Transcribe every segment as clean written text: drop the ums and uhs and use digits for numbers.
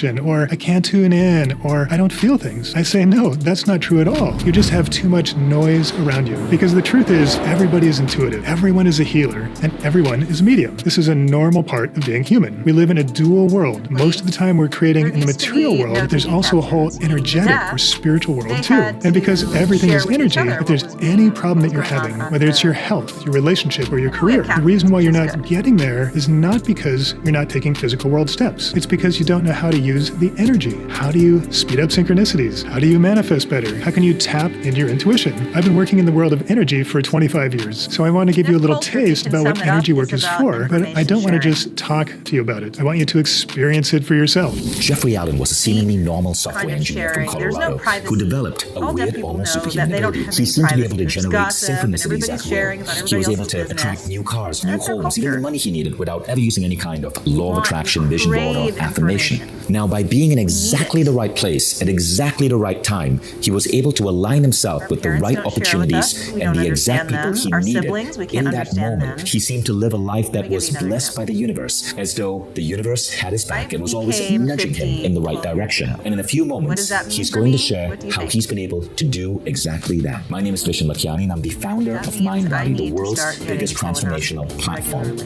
intuition, or I can't tune in, or I don't feel things. I say, no, that's not true at all. You just have too much noise around you. Because the truth is, everybody is intuitive. Everyone is a healer, and everyone is a medium. This is a normal part of being human. We live in a dual world. Most of the time we're creating in the material world, but there's also a whole energetic or spiritual world too. And because everything is energy, if there's any problem that you're having, whether it's your health, your relationship, or your career, the reason why you're not getting there is not because you're not taking physical world steps. It's because you don't know how to use the energy. How do you speed up synchronicities? How do you manifest better? How can you tap into your intuition? I've been working in the world of energy for 25 years, so I want to give you a little taste about what energy work is for, but I don't want to just talk to you about it. I want you to experience it for yourself. Jeffrey Allen was a seemingly normal software engineer from Colorado who developed a weird, almost superhuman ability. He seemed to be able to generate synchronicities at will. He was able to attract new cars, new homes, even the money he needed without ever using any kind of law of attraction, vision board, or affirmation. Now, by being in exactly the right place at exactly the right time, he was able to align himself with the right opportunities and the exact people he needed. In that moment, he seemed to live a life that was blessed by the universe, as though the universe had his back and was always nudging him in the right direction. And in a few moments, he's going to share how he's been able to do exactly that. My name is Vishen Lakhiani, and I'm the founder of Mind Body, the world's biggest transformational platform.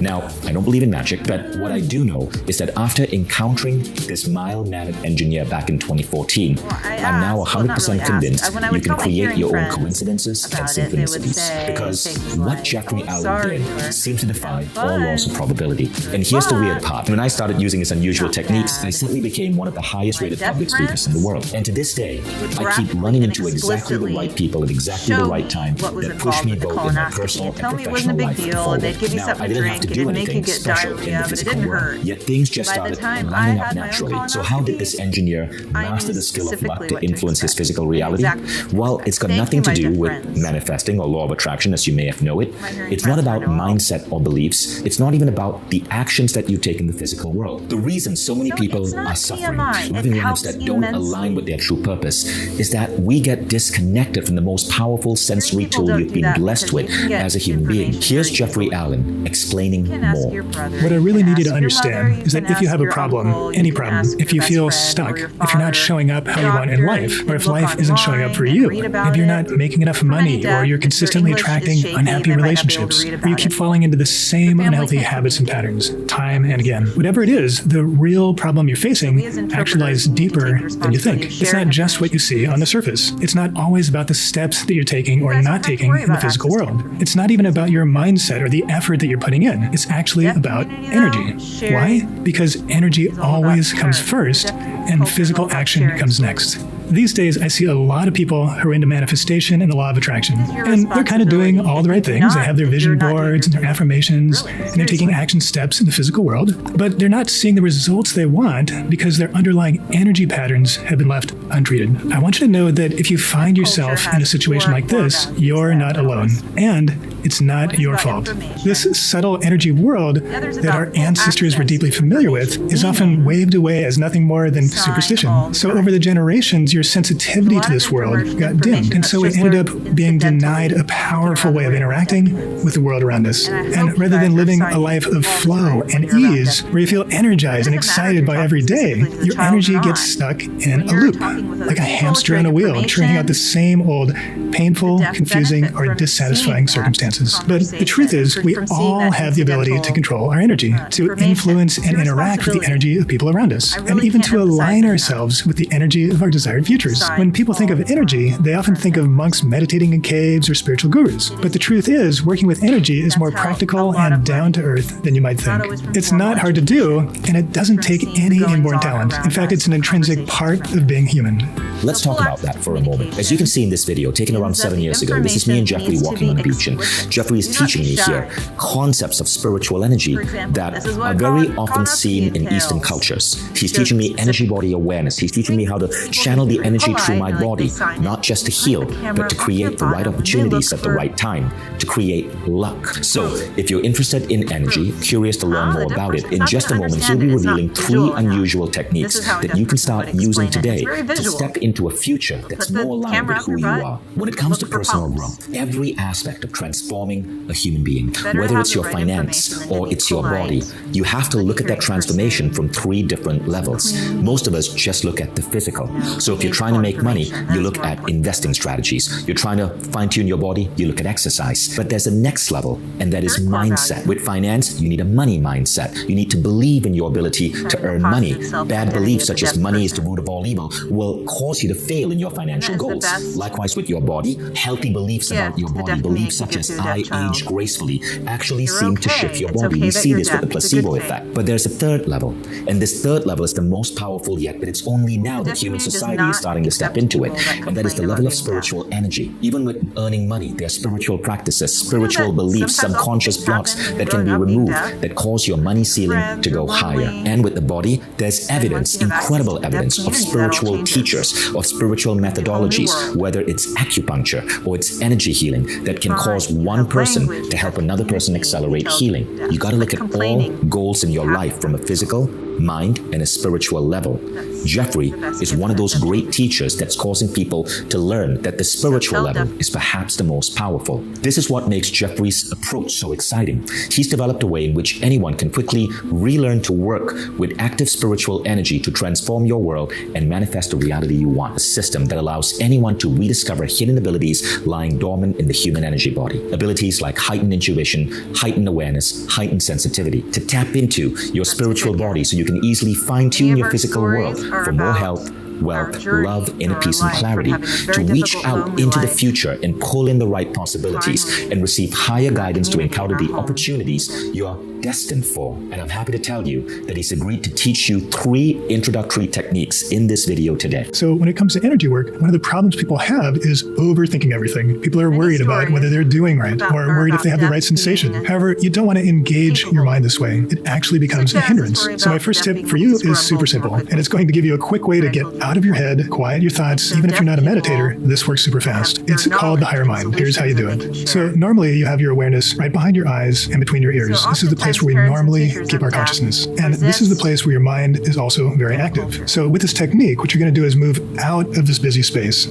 Now, I don't believe in magic, but what I do know is that after encountering this mild-mannered engineer back in 2014, I'm now 100% convinced you can create your own coincidences and synchronicities. Because what Jeffrey Allen did seems to defy all laws of probability. And here's the weird part. When I started using his unusual techniques, I suddenly became one of the highest-rated public speakers in the world. And to this day, I keep running into exactly the right people at exactly the right time that push me both in my personal and professional life forward. Now, I didn't have to do anything special in the physical world, yet things just started lining up naturally. So how did this engineer master the skill of luck to influence his physical reality? Well, it's got nothing to do with manifesting or law of attraction, as you may have known it. It's not about mindset or beliefs. It's not even about the actions that you take in the physical world. The reason so many people are suffering, living lives that don't align with their true purpose, is that we get disconnected from the most powerful sensory tool you've been blessed with as a human being. Here's Jeffrey Allen explaining more. What I really need you to understand is that if you have a problem, any problem, if you feel stuck, if you're not showing up how you want in life, or if life isn't showing up for you, if you're not making enough money, or you're consistently attracting unhappy relationships, or you keep falling into the same unhealthy habits and patterns time and again, whatever it is, the real problem you're facing actually lies deeper than you think. It's not just what you see on the surface. It's not always about the steps that you're taking or not taking in the physical world. It's not even about your mindset or the effort that you're putting in. It's actually about energy. Why? Because energy always comes first and physical action comes next. These days, I see a lot of people who are into manifestation and the law of attraction. And they're kind of doing all the right things. They have their vision boards and their affirmations, and they're taking action steps in the physical world. But they're not seeing the results they want because their underlying energy patterns have been left untreated. I want you to know that if you find yourself in a situation like this, you're not alone. And it's not your fault. This subtle energy world that our ancestors were deeply familiar with is often waved away as nothing more than superstition. So over the generations, your sensitivity to this world got dimmed. And so we ended up being denied a powerful way of interacting with the world around us. And rather than living a life of flow and ease, where you feel energized and excited by every day, your energy gets stuck in a loop, like a hamster on a wheel, churning out the same old painful, confusing, or dissatisfying circumstances. But the truth is, we all have the ability to control our energy, to influence and interact with the energy of people around us, and even to align ourselves with the energy of our desired futures. When people think of energy, they often think of monks meditating in caves or spiritual gurus. But the truth is, working with energy is more practical and down to earth than you might think. It's not hard to do, and it doesn't take any inborn talent. In fact, it's an intrinsic part of being human. Let's talk about that for a moment. As you can see in this video, taken around 7 years ago, this is me and Jeffrey walking on the beach, and Jeffrey is teaching me here concepts of spiritual energy that are very often seen in Eastern cultures. He's teaching me energy body awareness. He's teaching me how to channel the energy through my body, not just to heal, but to create the right opportunities at the right time, to create luck. So, if you're interested in energy, curious to learn more about it, in just a moment, he'll be revealing 3 unusual techniques that you can start using today to step into a future that's more aligned with who you are. When it comes to personal growth, every aspect of transforming a human being, whether it's your finance or it's your body, you have to look at that transformation from 3 different levels. Most of us just look at the physical. So if you're trying to make money, you look at investing strategies. You're trying to fine-tune your body, you look at exercise. But there's a next level, and that is mindset. With finance, you need a money mindset. You need to believe in your ability to earn money. Bad beliefs such as money is the root of all evil will cause you to fail in your financial goals. Likewise with your body, healthy beliefs about your body, beliefs such as I age gracefully, actually seem to shift your body. We see this with the placebo effect. But there's a third level, and this third level is the most powerful yet, but it's only now that human society is starting to step into it, and that is the level of spiritual energy. Even with earning money, there are spiritual practices, spiritual beliefs, subconscious blocks that can be removed that cause your money ceiling to go higher. And with the body, there's evidence, incredible evidence of spiritual teachers, of spiritual methodologies, whether it's acupuncture or it's energy healing that can cause one person to help another person accelerate healing. You got to look at all goals in your life from a physical, mind, and a spiritual level. Jeffrey is one of those great teachers that's causing people to learn that the spiritual level is perhaps the most powerful. This is what makes Jeffrey's approach so exciting. He's developed a way in which anyone can quickly relearn to work with active spiritual energy to transform your world and manifest the reality you want. A system that allows anyone to rediscover hidden abilities lying dormant in the human energy body. Abilities like heightened intuition, heightened awareness, heightened sensitivity. To tap into your spiritual body so you can easily fine-tune your physical world for more health, wealth, love, inner peace, and clarity, to reach out into the future and pull in the right possibilities and receive higher guidance to encounter the opportunities you are destined for. And I'm happy to tell you that he's agreed to teach you 3 introductory techniques in this video today. So when it comes to energy work, one of the problems people have is overthinking everything. People are worried about whether they're doing right or worried if they have the right sensation. However, you don't want to engage your mind this way. It actually becomes a hindrance. So my first tip for you is super simple, and it's going to give you a quick way to get out of your head, quiet your thoughts. Even if you're not a meditator, this works super fast. It's called the higher mind. Here's how you do it. So normally you have your awareness right behind your eyes and between your ears. This is the place where we normally keep our consciousness. And this is the place where your mind is also very active. So with this technique, what you're going to do is move out of this busy space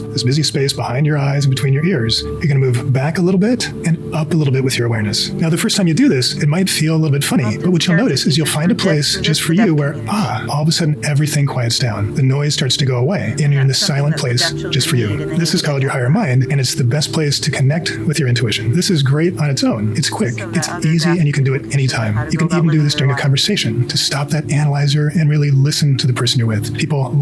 behind your eyes and between your ears. You're going to move back a little bit and up a little bit with your awareness. Now, the first time you do this, it might feel a little bit funny, but what you'll notice is you'll find a place just for you where, all of a sudden everything quiets down. The noise starts to go away, and you're in this silent place just for you. This is called your higher mind, and it's the best place to connect with your intuition. This is great on its own. It's quick, it's easy, and you can do it anytime. You can even do this during a conversation to stop that analyzer and really listen to the person you're with. People love